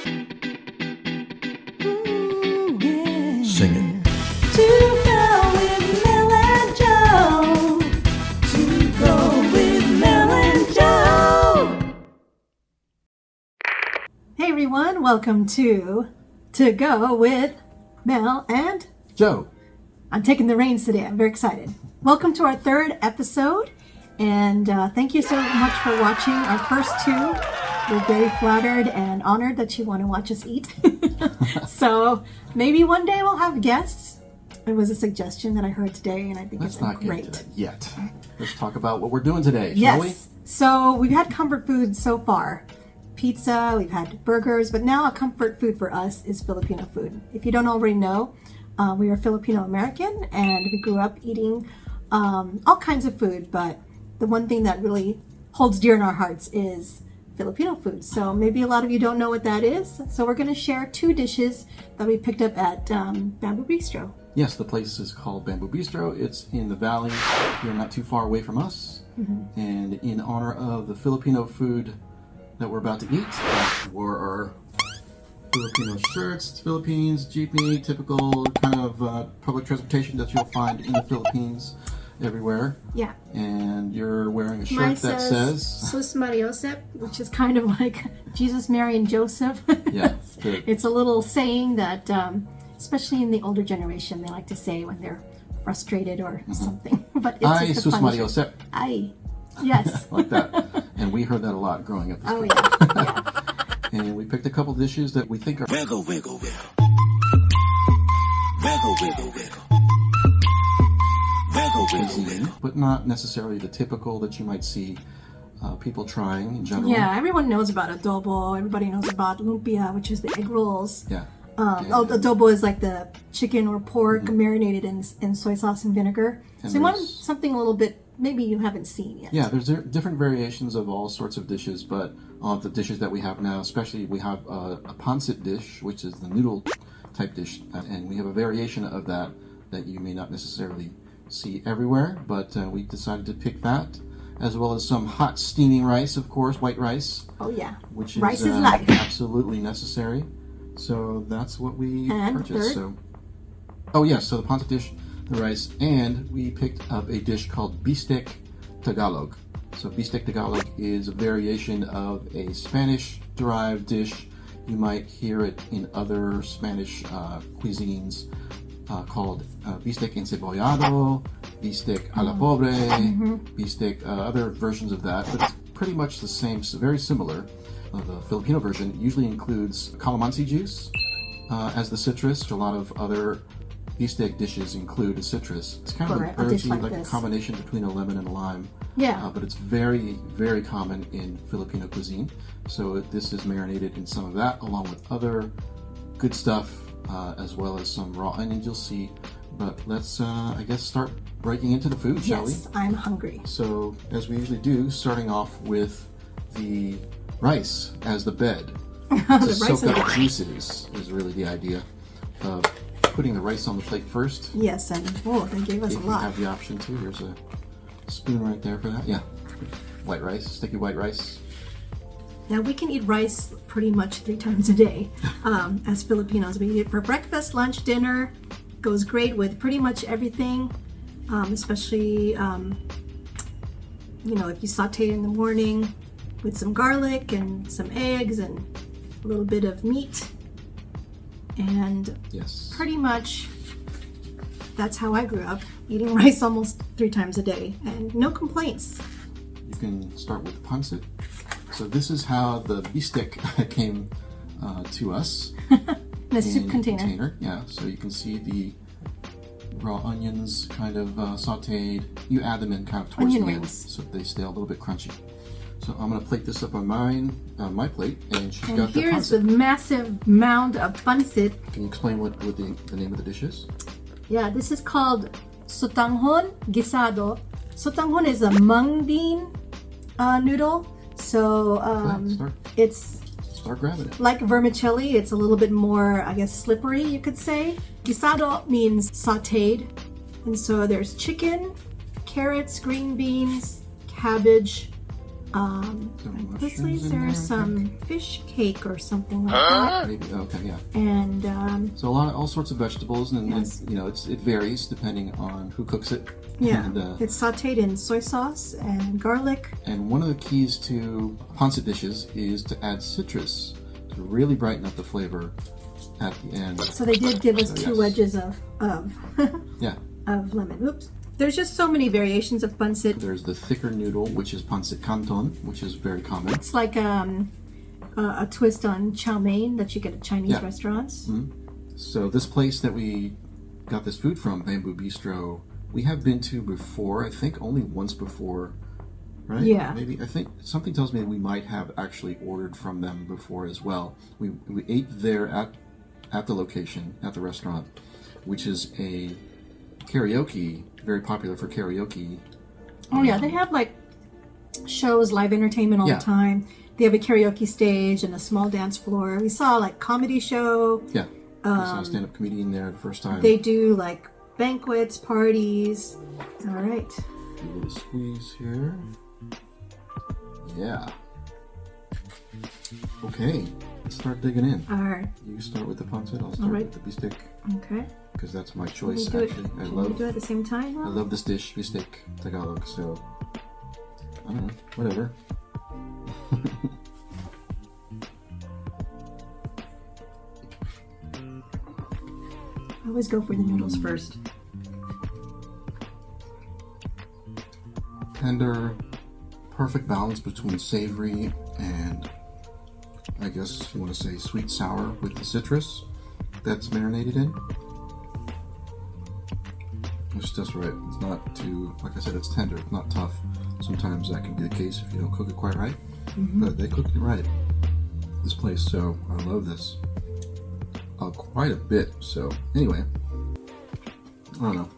Yeah. Sing it. To go with Mel and Joe. To go with Mel and Joe. Hey everyone, welcome to Go with Mel and Joe. I'm taking the reins today. I'm very excited. Welcome to our third episode, and thank you so much for watching our first two. We're very flattered and honored that you want to watch us eat. So maybe one day we'll have guests. It was a suggestion that I heard today, and I think Let's it's not great. get to that yet. Let's talk about what we're doing today, shall we? Yes. So we've had comfort food so far. Pizza, we've had burgers, but now a comfort food for us is Filipino food. If you don't already know, we are Filipino American, and we grew up eating all kinds of food, but the one thing that really holds dear in our hearts is Filipino food. So maybe a lot of you don't know what that is. So we're going to share two dishes that we picked up at Bamboo Bistro. Yes, the place is called Bamboo Bistro. It's in the valley here, not too far away from us. Mm-hmm. And in honor of the Filipino food that we're about to eat, we wore our Filipino shirts, Philippines, jeepney, typical kind of public transportation that you'll find in the Philippines everywhere. Yeah. And you're wearing a shirt Mine that says Sus Mariosep, which is kind of like Jesus, Mary, and Joseph. Yeah, good. It's a little saying that, especially in the older generation, they like to say when they're frustrated or something. But it's Ay, just a sus funny Mariosep. Ay, yes. Like that. And we heard that a lot growing up. Oh yeah. And we picked a couple dishes that we think are Wiggle, wiggle, wiggle. Wiggle, wiggle, wiggle. Wiggle, wiggle, cuisine, wiggle. but not necessarily the typical that you might see people trying in general. Yeah, everyone knows about adobo. Everybody knows about lumpia, which is the egg rolls. Yeah. Adobo is like the chicken or pork marinated in soy sauce and vinegar. And So you want there's- something a little bit maybe you haven't seen yet. Yeah, there's different variations of all sorts of dishes, but of the dishes that we have now, especially we have a pancit dish, which is the noodle type dish, and we have a variation of that you may not necessarily see everywhere, but we decided to pick that, as well as some hot steaming rice, of course, white rice, Oh yeah. which Rice is is life. absolutely necessary. So that's what we And purchased. third? So the pancit dish, the rice, and we picked up a dish called bistek Tagalog. So bistek Tagalog is a variation of a Spanish-derived dish. You might hear it in other Spanish cuisines called bistek encebollado, bistek a la pobre, bistek, other versions of that, but it's pretty much the same, so very similar. The Filipino version usually includes calamansi juice as the citrus. A lot of other bistek dishes include a citrus. It's kind of For an a dish earthy, like like a this. combination between a lemon and a lime. Yeah. But it's very, very common in Filipino cuisine. So this is marinated in some of that, along with other good stuff, as well as some raw onions you'll see. But let's, I guess, start breaking into the food, shall we? Yes, I'm hungry. So, as we usually do, starting off with the rice as the bed. To The rice soak up is- juices is really the idea of putting the rice on the plate first. Yes, and they gave us If a you lot. have the option to, here's a spoon right there for that. Yeah, white rice, sticky white rice. Now we can eat rice pretty much 3 times a day as Filipinos. We eat it for breakfast, lunch, dinner. Goes great with pretty much everything, especially if you saute it in the morning with some garlic and some eggs and a little bit of meat. And Yes. pretty much that's how I grew up, eating rice almost 3 times a day and no complaints. You can start with pancit. So this is how the bistek came to us. In a soup container. Yeah, so you can see the raw onions kind of sauteed. You add them in kind of towards Onion the end, rings. so they stay a little bit crunchy. So I'm gonna plate this up on my plate, and she's And got the here's the pancit. massive mound of pancit. Can you explain what the name of the dish is? Yeah, this is called sotanghon guisado. Sotanghon is a mung bean noodle. So Start it's grabbing it. like vermicelli. It's a little bit more, I guess, slippery, you could say. Guisado means sauteed. And so there's chicken, carrots, green beans, cabbage, This leaves there's some fish cake or something like that. Maybe, okay, yeah. And so all sorts of vegetables, and yes. you know, it varies depending on who cooks it. Yeah, and, it's sauteed in soy sauce and garlic. And one of the keys to pancit dishes is to add citrus to really brighten up the flavor at the end. So they did give us two wedges of yeah, of lemon. Oops. There's just so many variations of pancit. There's the thicker noodle, which is pancit canton, which is very common. It's like a twist on chow mein that you get at Chinese restaurants. Mm-hmm. So this place that we got this food from, Bamboo Bistro, we have been to before. I think only once before, right? Yeah. Maybe, I think something tells me we might have actually ordered from them before as well. We ate there at the location, at the restaurant, which is a karaoke, very popular for karaoke. Oh yeah, they have like shows, live entertainment all the time. They have a karaoke stage and a small dance floor. We saw like comedy show. Yeah, we saw a stand-up comedian there the first time. They do like banquets, parties. All right. Do a little squeeze here. Yeah. Okay, let's start digging in. All right. You start with the pancit, I'll start with the bistek. Okay. Because that's my choice, Can we actually. do it at the same time? I love this dish, bistek Tagalog, so I don't know, whatever. I always go for the noodles first. Tender, perfect balance between savory and, I guess you want to say, sweet sour with the citrus that's marinated in. It's just right. It's not too, like I said, it's tender. It's not tough. Sometimes that can be the case if you don't cook it quite right. But they cooked it right, this place. So I love this quite a bit. So anyway, I don't know.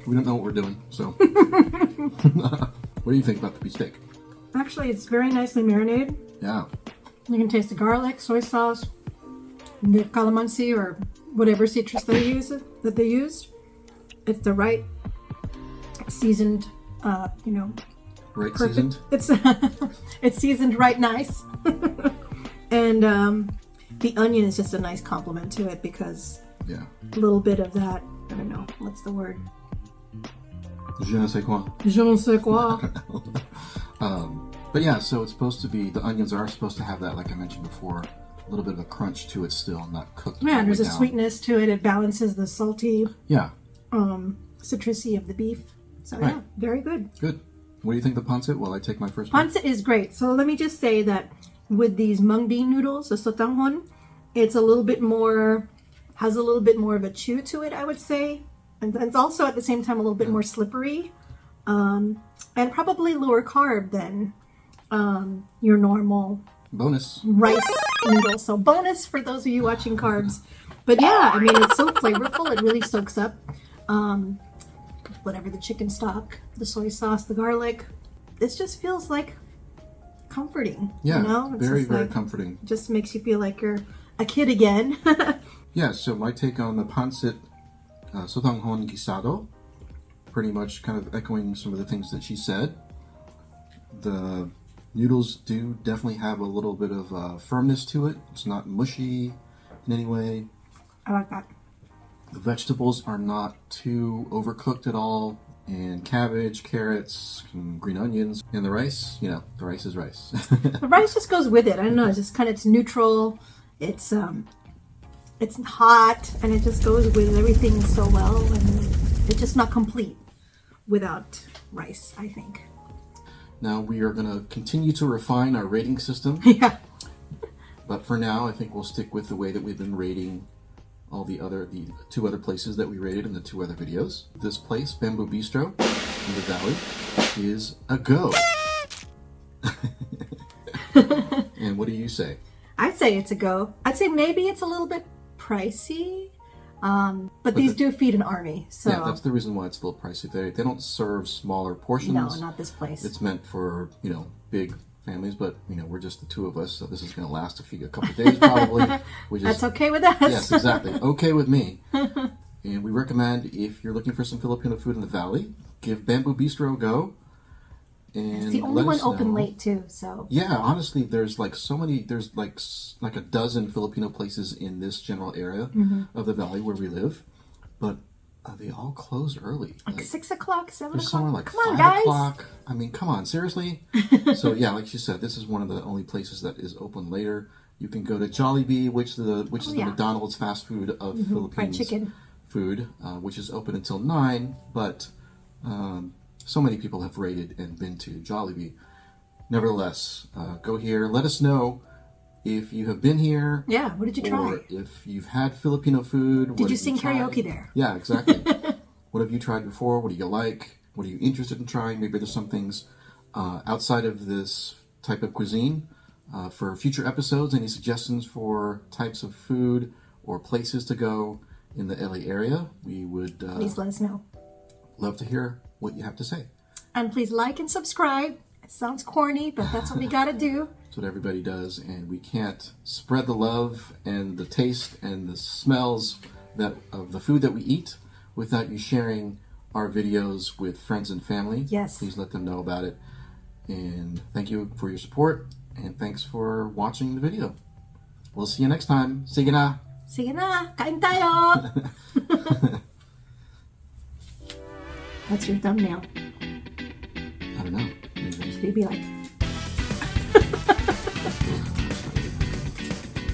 We don't know what we're doing. So what do you think about the bistek? Actually, it's very nicely marinated. Yeah. You can taste the garlic, soy sauce, the calamansi or whatever citrus they used. It's the right seasoned, Right, perfect. seasoned? It's seasoned right nice. And the onion is just a nice compliment to it because a little bit of that, I don't know, what's the word? Je ne sais quoi. Je ne sais quoi. But yeah, so it's supposed to be, the onions are supposed to have that, like I mentioned before, a little bit of a crunch to it still, not cooked. Yeah, there's a sweetness to it. It balances the salty, citrusy of the beef. So yeah, very good. Good. What do you think of the pancit? Well, I take my first pancit is great. So let me just say that with these mung bean noodles, the sotanghon, it's a little bit more, has a little bit more of a chew to it, I would say. And it's also at the same time a little bit more slippery, and probably lower carb than your normal bonus rice noodles. So bonus for those of you watching carbs. But yeah, I mean, it's so flavorful. It really soaks up whatever the chicken stock, the soy sauce, the garlic. This just feels like comforting. Yeah, you know? It's very, just very like, comforting. Just makes you feel like you're a kid again. Yeah, so my take on the pancit sotanghon guisado, pretty much kind of echoing some of the things that she said. The noodles do definitely have a little bit of firmness to it. It's not mushy in any way. I like that. The vegetables are not too overcooked at all. And cabbage, carrots, and green onions. And the rice, you know, the rice is rice. The rice just goes with it. I don't know, it's just kind of, it's neutral. It's hot, and it just goes with everything so well. And it's just not complete without rice, I think. Now we are going to continue to refine our rating system. Yeah. But for now, I think we'll stick with the way that we've been rating all the two other places that we rated in the two other videos. This place, Bamboo Bistro in the Valley, is a go. And what do you say? I'd say it's a go. I'd say maybe it's a little bit pricey, but these do feed an army. So yeah, that's the reason why it's a little pricey. They don't serve smaller portions. No, not this place. It's meant for, big families, but we're just the two of us, so this is going to last a couple of days probably. That's okay with us. Yes, exactly. Okay with me. And we recommend, if you're looking for some Filipino food in the Valley, give Bamboo Bistro a go. And It's the only let one us open know. late too, so. Yeah, honestly, there's like so many. There's like a dozen Filipino places in this general area of the valley where we live, but they all close early. Like 6 o'clock, 7 There's o'clock. somewhere like Come on, 5 guys. o'clock. I mean, come on, seriously? So yeah, like you said, this is one of the only places that is open later. You can go to Jollibee, which is the yeah. McDonald's fast food of Fried Philippines chicken. food, which is open until 9. But so many people have rated and been to Jollibee. Nevertheless, go here. Let us know if you have been here. Yeah, what did you try? Or if you've had Filipino food. Did you sing karaoke there? Yeah, exactly. What have you tried before? What do you like? What are you interested in trying? Maybe there's some things outside of this type of cuisine. For future episodes, any suggestions for types of food or places to go in the LA area, we would Please let us know. love to hear what you have to say. And please like and subscribe. It sounds corny, but that's what we gotta do. That's what everybody does, and we can't spread the love and the taste and the smells that of the food that we eat without you sharing our videos with friends and family. Yes. Please let them know about it. And thank you for your support, and thanks for watching the video. We'll see you next time. Sige na! Sige na, kain tayo! What's your thumbnail? I don't know. Maybe. Should it be like...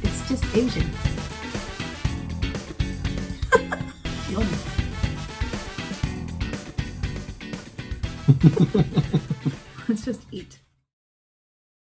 It's just Asian. Yum. Let's just eat.